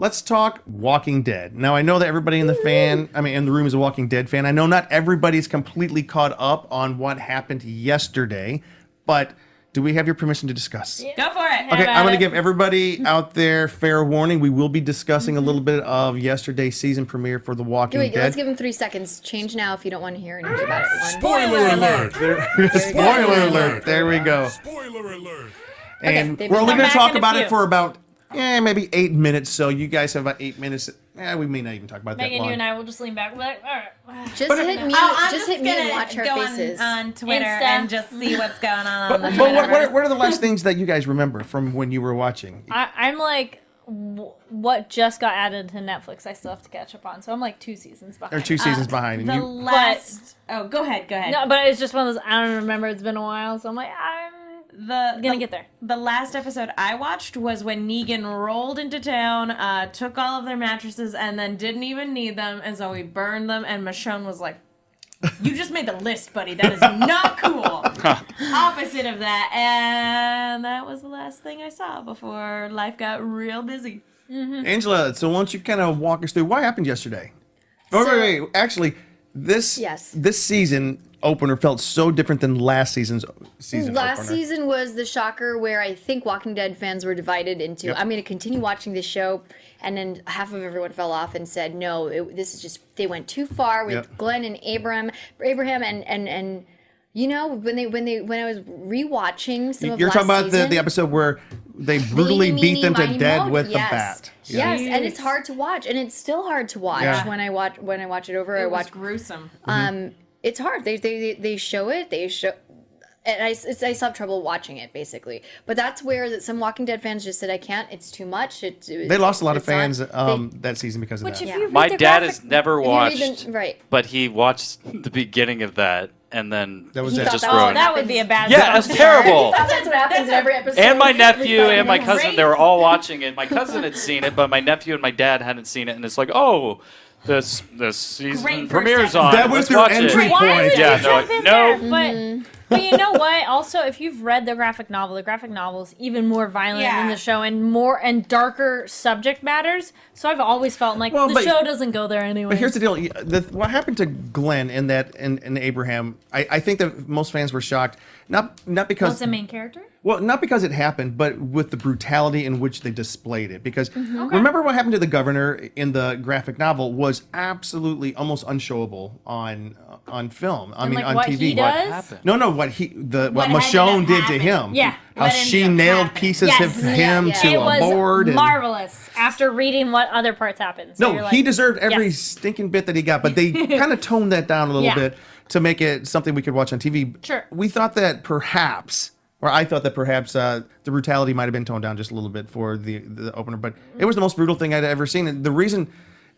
let's talk Walking Dead. Now, I know that everybody in the room is a Walking Dead fan. I know not everybody's completely caught up on what happened yesterday, but do we have your permission to discuss? Go for it. Okay, I'm going to give everybody out there fair warning. We will be discussing a little bit of yesterday's season premiere for The Walking Dead. Let's give them 3 seconds. Change now if you don't want to hear anything about it. Spoiler alert! Spoiler alert. There we go. Spoiler alert! And Okay, we're only going to talk in a about few. it for about maybe 8 minutes. So you guys have about 8 minutes. We may not even talk about that Megan, long. you and I will just lean back. We're like, all right. Just hit me. I'm Just hit me and watch our faces. on Twitter and just see what's going on. But what are the last things that you guys remember from when you were watching? I'm like, what just got added to Netflix? I still have to catch up on. So I'm like 2 seasons behind. Or 2 seasons behind. And The you, last. Oh, go ahead. No, but it's just one of those. I don't remember. It's been a while, so I'm like, I'm gonna get there. The last episode I watched was when Negan rolled into town, took all of their mattresses, and then didn't even need them, and so he burned them. And Michonne was like, "You just made the list, buddy. That is not cool." Opposite of that, and that was the last thing I saw before life got real busy. Angela, so why don't you kind of walk us through what happened yesterday? Wait. Actually, this season opener felt so different than last season's season Last opener. season was the shocker where I think Walking Dead fans were divided into, Yep. I'm going to continue watching this show, and then half of everyone fell off and said, no, this is just, they went too far with Yep. Glenn and Abraham and you know, when I was rewatching some of You're last talking about season, the episode where they brutally Eeny, beat them to meeny, death miny, with the yes. bat. Yes, and it's hard to watch, and it's still hard to watch Yeah. when I watch it over. I It was watch gruesome. it's hard. They show it. They show, and I still have trouble watching it basically. But that's where some Walking Dead fans just said, "I can't. It's too much." They lost a lot of it's not- fans that season because of Which that. if you read My the dad graphic- has never If you read watched, right. but he watched the beginning of that, and then That was He it. thought just that was ruined. that would be a bad. Yeah, it's terrible. That's what happens in every episode. And my nephew and my cousin, Great. they were all watching it. My cousin had seen it, but my nephew and my dad hadn't seen it. And it's like, oh, this season Great first premieres episode. on. That was Let's their watch entry it. point. Why did Yeah, you they're jump like, in no. there? But you know what? Also, if you've read the graphic novel is even more violent than the show and darker subject matters. So I've always felt like Well, the but- show doesn't go there anyway. But here's the deal: what happened to Glenn and Abraham? I think that most fans were shocked, not because What's the main character? Well, not because it happened, but with the brutality in which they displayed it. Because remember what happened to the governor in the graphic novel was absolutely almost unshowable on film. I mean, like on what TV. he does? happened? No, what Michonne ended did up to him. Yeah. How What she ended up nailed happening. pieces Yes. of him Yeah. to It a was board. and- marvelous after reading what other parts happened. So No, you're like, he deserved every yes. stinking bit that he got, but they kind of toned that down a little Yeah. bit to make it something we could watch on TV. Sure. We thought that perhaps, or I thought that perhaps the brutality might have been toned down just a little bit for the opener, but it was the most brutal thing I'd ever seen. And the reason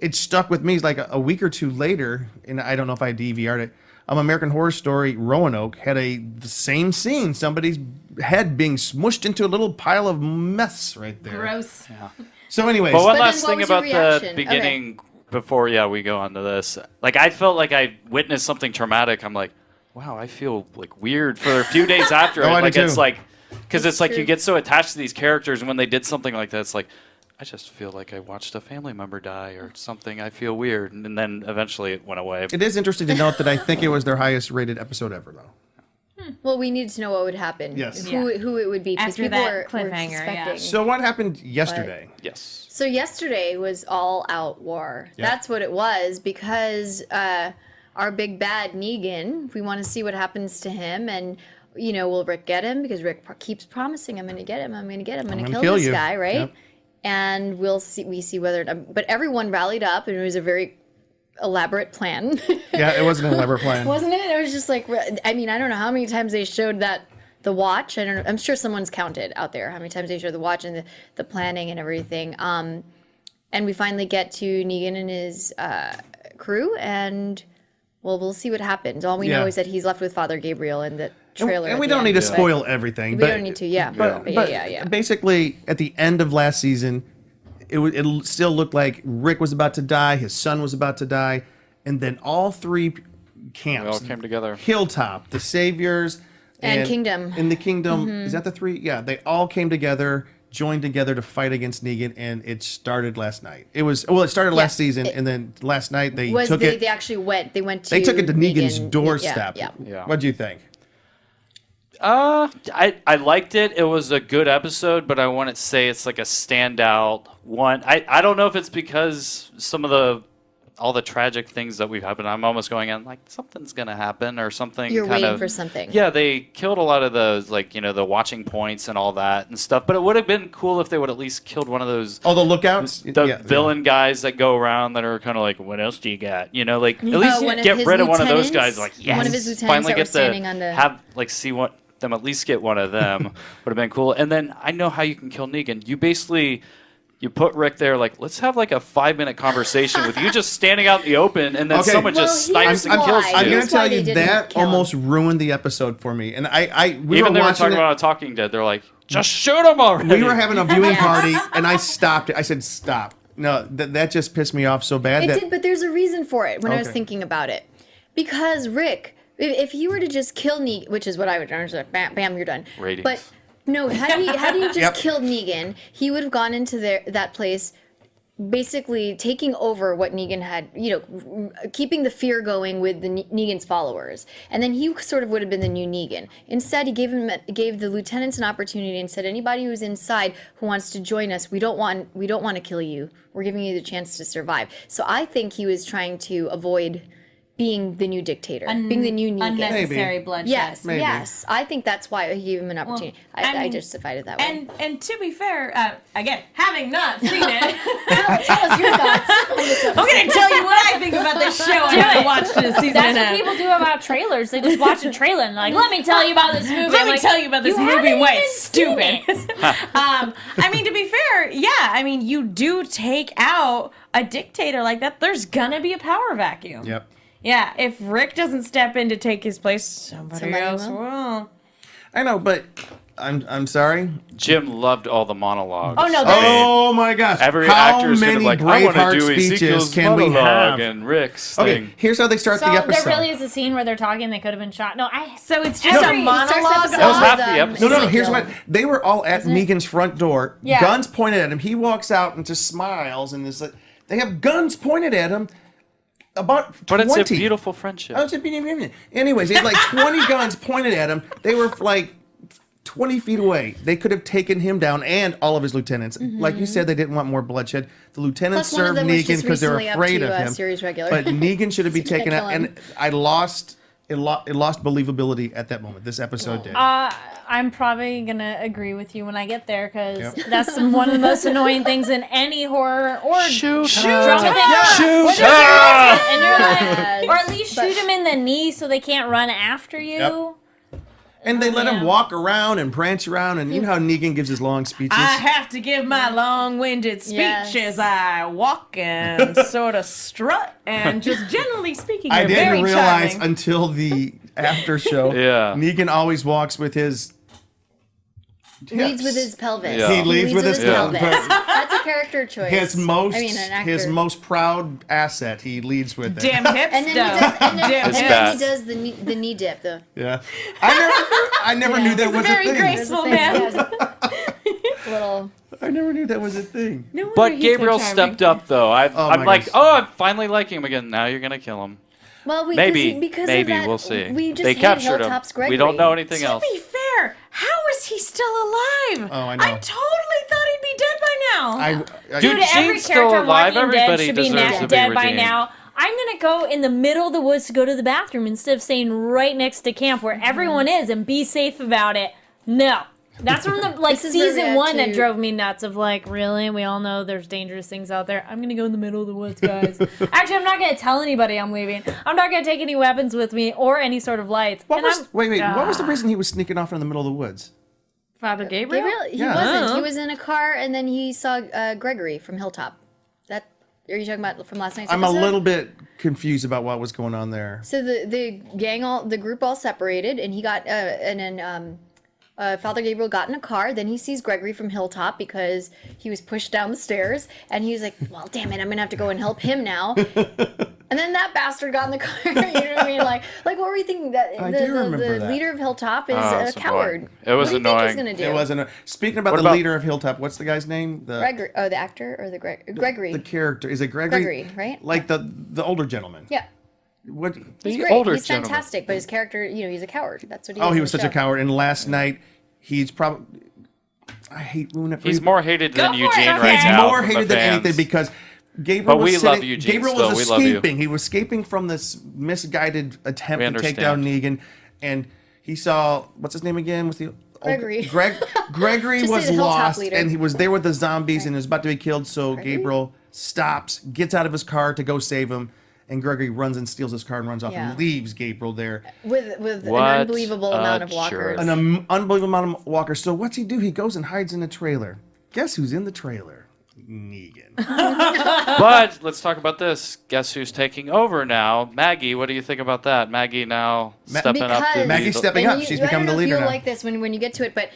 it stuck with me is like a week or two later, and I don't know if I DVR'd it, American Horror Story Roanoke had the same scene, somebody's head being smushed into a little pile of mess right there. Gross. So anyways. But one But last then thing what was your about the reaction? beginning before we go on to this. Like I felt like I witnessed something traumatic. I'm like, wow, I feel like weird for a few days after it. I Like did it's too. like because it's like true. you get so attached to these characters, and when they did something like that, it's like I just feel like I watched a family member die or something. I feel weird, and then eventually it went away. It is interesting to note that I think it was their highest rated episode ever, though. Well, we needed to know what would happen. Yes. Who it would be. Because After people that were cliffhanger, suspecting. yeah. So what happened yesterday? Yes. So yesterday was all out war. Yeah. That's what it was because our big bad Negan, we want to see what happens to him and will Rick get him? Because Rick keeps promising, I'm going to get him, I'm going to get him, I'm going to gonna kill kill this you. guy, right? Yep. And we see whether but everyone rallied up and it was a very elaborate plan. Yeah, it wasn't an elaborate plan. Wasn't it? It was just like, I mean, I don't know how many times they showed the watch. I don't know. I'm sure someone's counted out there how many times they showed the watch and the planning and everything. And we finally get to Negan and his crew, and we'll see what happens. All we know Yeah. is that he's left with Father Gabriel in the trailer. And at we the don't end, need to but spoil everything. We but, don't need to, yeah. But, yeah. basically, at the end of last season, it still looked like Rick was about to die, his son was about to die, and then all three camps We all came together. Hilltop, the Saviors, And Kingdom. In the Kingdom, is that the three? Yeah, they all came together. joined together to fight against Negan, and it started last night. It started last season, and then last night they took it. They actually went. They went to. They took it to Negan's Negan. doorstep. Yeah. What'd you think? I liked it. It was a good episode, but I wouldn't say it's like a standout one. I don't know if it's because some of all the tragic things that we've happened. I'm almost going in like something's gonna happen or something. You're kind waiting of, for something. Yeah, they killed a lot of those, like, you know, the watching points and all that and stuff. But it would have been cool if they would at least killed one of those. Oh, the lookouts. The villain guys that go around that are kind of like, what else do you got? You know, like at least one of get his rid of one of those lieutenants? guys. Like, yes, One of his lieutenants finally that get was standing on the- have like see what them at least get one of them would have been cool. And then I know how you can kill Negan. You put Rick there, like, let's have like a 5-minute conversation with you just standing out in the open, and then Okay. someone Well, just snipes and here's kills why. you. I'm Here's gonna tell why they you didn't that kill him. almost ruined the episode for me. And we Even were they were watching talking it. about a Talking Dead. They're like, just shoot him already. We were having a viewing Yes. party, and I stopped it. I said, "Stop!" No, that just pissed me off so bad. It that did, but there's a reason for it when I was Okay. thinking about it. Because Rick, if you were to just kill Negan, which is what I would do, like, bam, bam, you're done. Ratings. But no, had you just Yep. killed Negan, he would have gone into that place, basically taking over what Negan had, keeping the fear going with Negan's followers, and then he sort of would have been the new Negan. Instead, he gave the lieutenants an opportunity and said, anybody who's inside who wants to join us, we don't want to kill you. We're giving you the chance to survive. So I think he was trying to avoid being the new dictator, being the new Negan. Unnecessary bloodshed. Yes, Maybe. yes. I think that's why he gave him an opportunity. I mean, justified it that way. And to be fair, again, having not seen it, Tell us your thoughts on this I'm going to tell you what I think about this show. I haven't watched it a season That's and a what half. people do about trailers. They just watch a trailer and like, let me tell you about this movie. Let I'm me like, tell you about this "You movie haven't and why even it's seen stupid. it." I mean, to be fair, yeah. I mean, you do take out a dictator like that, there's gonna be a power vacuum. Yep. Yeah, if Rick doesn't step in to take his place, somebody else will. will. I know, but I'm sorry. Jim loved all the monologues. Oh, no, I that's- mean, Oh my gosh! every How actor is gonna many be like, I want to Braveheart do speeches Ezekiel's can we monologue have? and Rick's Okay, thing. Oh, here's how they start So the there episode. really is a scene where they're talking. They could have been shot. No, So it's just Every- a he starts monologue. episode That was half with, the episode. No, Ezekiel. here's what they were all at Negan's front door, Yeah. guns pointed at him. He walks out and just smiles, and they have guns pointed at him. About 20. But it's a beautiful friendship. Oh, it's a beautiful. Anyways, they had like 20 guns pointed at him. They were like 20 feet away. They could have taken him down and all of his lieutenants. Like you said, they didn't want more bloodshed. The lieutenants Plus, one of served them was Negan just because they're recently up afraid to, of him. series regular. But Negan should have been So you taken can't out, kill and I lost. It lost believability at that moment. This episode did. I'm probably gonna agree with you when I get there because Yep. that's one of the most annoying things in any horror or Shoot drama thing. Shoot When there's her! an accident and you're like, Yes. or at least But- shoot him in the knee so they can't run after you. Yep. And they let him yeah. walk around and prance around, and you know how Negan gives his long speeches. I have to give my long-winded speech Yes. as I walk and sort of strut and just generally speaking, I you're didn't very realize charming. until the after show. Yeah. Negan always walks with his Leads with his pelvis. Yeah. He leads with his pelvis. pelvis. That's a character choice. his most an actor. his most proud asset. He leads with it. Damn hip And then stuff. he does, and then, Damn and It's hip. then bad. he does the knee dip. The Yeah. I never knew that was a very thing. graceful. the man. yeah, little. I never knew that was a thing. No wonder But he's so Gabriel charming. stepped up, though. Oh I'm my like, gosh. oh, I'm finally liking him again. Now you're gonna kill him. Well, Maybe, because maybe of that, we'll see. We just They hate captured him. Hilltop's Gregory. We don't know anything To else. be fair, how is he still alive? Oh, I know. I totally thought he'd be dead by now. Dude, Dude, every Gene's character still on alive. Walking Dead Everybody should be deserves to be dead by redeemed. now. I'm gonna go in the middle of the woods to go to the bathroom instead of staying right next to camp where everyone is and be safe about it. No. That's from the This is where we season have 1 that to- drove me nuts of like, really? We all know there's dangerous things out there. I'm gonna go in the middle of the woods, guys. Actually, I'm not gonna tell anybody I'm leaving. I'm not gonna take any weapons with me or any sort of lights. What And was I'm- wait? What was the reason he was sneaking off in the middle of the woods? Father Gabriel? Gabriel, he Yeah. wasn't. Oh. He was in a car, and then he saw Gregory from Hilltop. That are you talking about from last night's I'm a episode? little bit confused about what was going on there. So the group all separated, and he got Father Gabriel got in a car. Then he sees Gregory from Hilltop because he was pushed down the stairs, and he's like, "Well, damn it, I'm gonna have to go and help him now." And then that bastard got in the car. You know what I mean? Like what were we thinking? That I do remember the that. leader of Hilltop is Oh, a it's coward. annoying. It was what do you think he's annoying. gonna do? It wasn't. Speaking about What the about- leader of Hilltop, what's the guy's name? Gregory. Oh, the actor or the Gregory. The character is it Gregory? Gregory, right? Like the older gentleman. Yeah. What? He's The great. older He's gentleman. fantastic, but his character, he's a coward. That's what he is. Oh, in he the was such show. a coward. And last night, he's probably. I hate ruining it for He's you. more hated than for it, Eugene okay. right He's now. more from the hated than fans. anything because Gabriel But was we sitting, love Eugene Gabriel still. was We love you. escaping. He was escaping from this misguided attempt We to take down understand. Negan, and he saw what's his name again? What's the Gregory. Gregory Just say was the Hilltop lost, leader. and he was there with the zombies, and was about to be killed. So Gabriel stops, gets out of his car to go save him, and Gregory runs and steals his car and runs off Yeah. and leaves Gabriel there. with an What unbelievable a amount of walkers. jerk. An unbelievable amount of walkers. So what's he do? He goes and hides in a trailer. Guess who's in the trailer? Negan. But let's talk about this. Guess who's taking over now? Maggie. What do you think about that? Maggie now stepping up to Because- Maggie's be stepping And up. you- She's I become don't the know if leader you'll now. like this when you get to it, but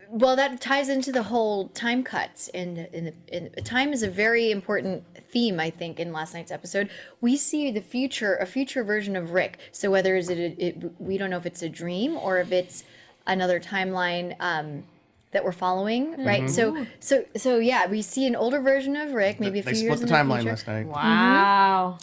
well, that ties into the whole time cuts. And time is a very important theme, I think, in last night's episode. We see a future version of Rick. So whether we don't know if it's a dream or if it's another timeline that we're following, right? Mm-hmm. So yeah, we see an older version of Rick, maybe a They few split years the in the timeline future. last night. Wow.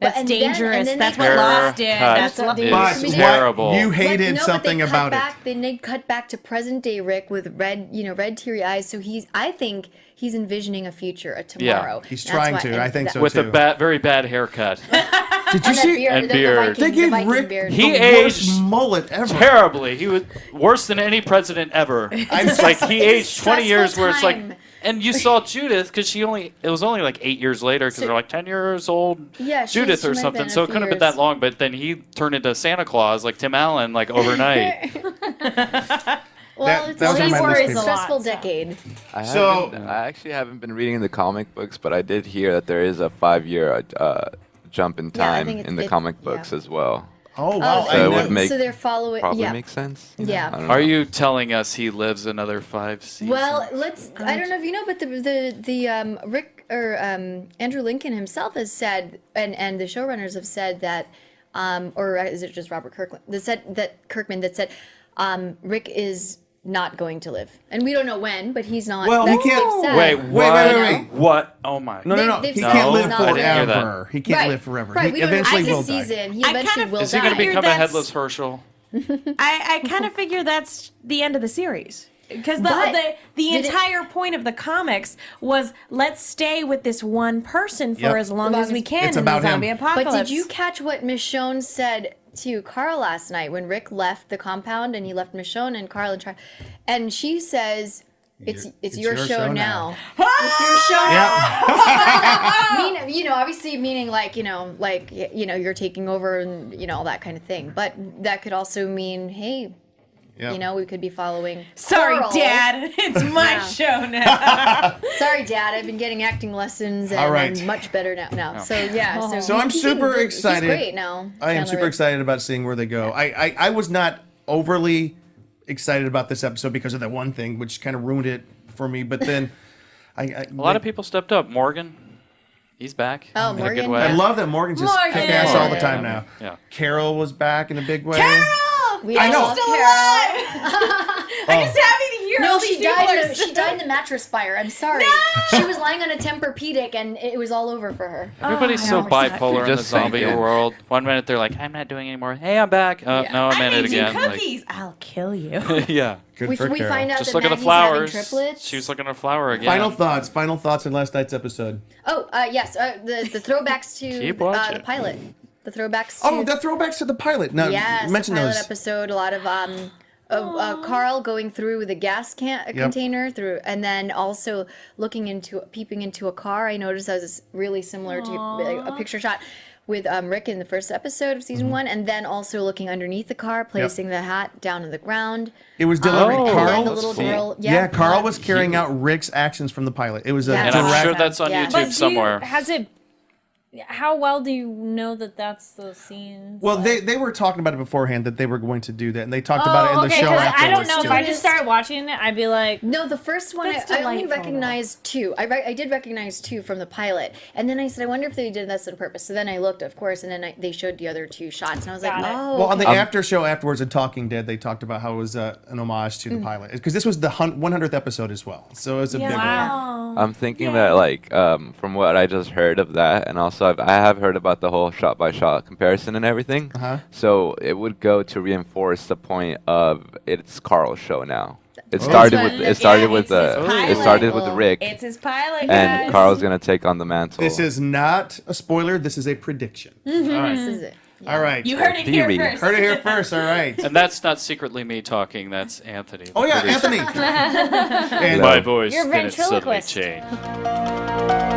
That's and then- dangerous. and then That's they what cut Lost did. Haircut That's what is But But terrible. you hated But something they cut about back, it. Then they cut back to present day Rick with red teary eyes. So I think he's envisioning a future, a tomorrow. He's That's trying why- to. and I think so with a too. very bad haircut. Did you And that see? beard, And the beard. Viking, They the gave Viking Rick beard. He the worst aged mullet ever. Terribly. He was worse than any president ever. It's like he aged 20 years stressful where it's like, time. and you saw Judith because it was only like 8 years later because they're like 10 years old Yeah, Judith she or might have something. been So a it couldn't few have been that years. long, but then he turned into Santa Claus like Tim Allen like overnight. Well, it's that was a on my very list, too. stressful decade. So- I actually haven't been reading the comic books, but I did hear that there is a 5-year jump in Yeah, I time think in the comic books as well. Oh wow! So I it know. would make so they're following. Probably Yeah. makes sense. Yeah. I don't Are know. you telling us he lives another 5 seasons? Well, I don't know if you know, but the Rick or Andrew Lincoln himself has said, and the showrunners have said that, or is it just Robert Kirkman that said Rick is not going to live, and we don't know when, but he's not. Well, he that's what can't- they've said. Wait, wait. what? Oh my. No. They've He said can't he's live not gonna- I didn't hear that. forever. He can't live forever. Right, He we don't know eventually this will die. season. He I eventually kind of- will Is he going to die. become a that's- headless Herschel? I kind of figure that's the end of the series. Because But the did it- entire point of the comics was let's stay with this one person for Yep. as long as we can It's in the about him. zombie apocalypse. But did you catch what Michonne said to Carl last night when Rick left the compound and he left Michonne and Carl and she says, "It's your show now. It's your show now." Obviously meaning you're taking over and all that kind of thing. But that could also mean, hey, Yeah. we could be following. Sorry, Coral. Dad. It's my Yeah. show now. Sorry, Dad. I've been getting acting lessons and All right. I'm much better now. So yeah. So I'm he's super getting- excited. He's great now. I am Chandler super Rick. excited about seeing where they go. I was not overly excited about this episode because of that one thing, which kind of ruined it for me. But then, A lot of people stepped up. Morgan, he's back. Oh, in a Morgan, good way. I love that Morgan's just Morgan! kick ass all the Yeah. time now. Yeah. Carol was back in a big way. We I all know. love Still Carol. I'm just happy to hear No, all these she people died. are She died in the mattress fire. I'm sorry. She was lying on a Tempur-Pedic, and it was all over for her. Everybody's so how bipolar in the Just saying, zombie yeah. world. 1 minute they're like, I'm not doing anymore. Hey, I'm back. No, I'm I in it made you again. Like, cookies. I'll kill you. yeah. Good We for Carol. find out Just that look at the Maggie's having flowers. triplets. She was looking at a flower again. Final thoughts in last night's episode. Oh, yes. The throwbacks to Keep the watching. pilot. The throwbacks to Oh, the throwbacks to the pilot. Now, yes, mention the pilot those. episode. A lot of Carl going through the gas container through, and then also peeping into a car. I noticed that was really similar to a picture shot with Rick in the first episode of Mm-hmm. season 1, and then also looking underneath the car, placing the hat down on the ground. It was delivering. Oh, And Carl. then the that's little cool. girl. Yeah, Carl yeah. was carrying out Rick's actions from the pilot. It was a Yeah. And I'm direct. sure that's on Yeah. YouTube But But somewhere. has it? How well do you know that that's those scenes? Well, they were talking about it beforehand that they were going to do that, and they talked about it in the okay, show 'cause afterwards. I don't know if too. I just started watching it, I'd be like, No, the first one That's I only delightful. recognized two. I did recognize two from the pilot, and then I said, I wonder if they did this on purpose. So then I looked, of course, and then they showed the other two shots, and I was like, Got it. oh. Well, on the okay. after show afterwards of Talking Dead, they talked about how it was an homage to the pilot, because this was the 100th episode as well. So it was a big one. wow. I'm thinking that like from what I just heard of that, and also I have heard about the whole shot by shot comparison and everything. Uh-huh. So it would go to reinforce the point of it's Carl's show now. It That's started what- with yeah, it started it's with his pilot. it started with Rick, It's his pilot, and guys. Carl's gonna take on the mantle. This is not a spoiler. This is a prediction. All right. This is it. All right. You heard it here Theory. first. Heard it here first. All right. And that's not secretly me talking. That's Anthony. the Oh yeah, producer. Anthony. And My voice You're a didn't suddenly ventriloquist. change.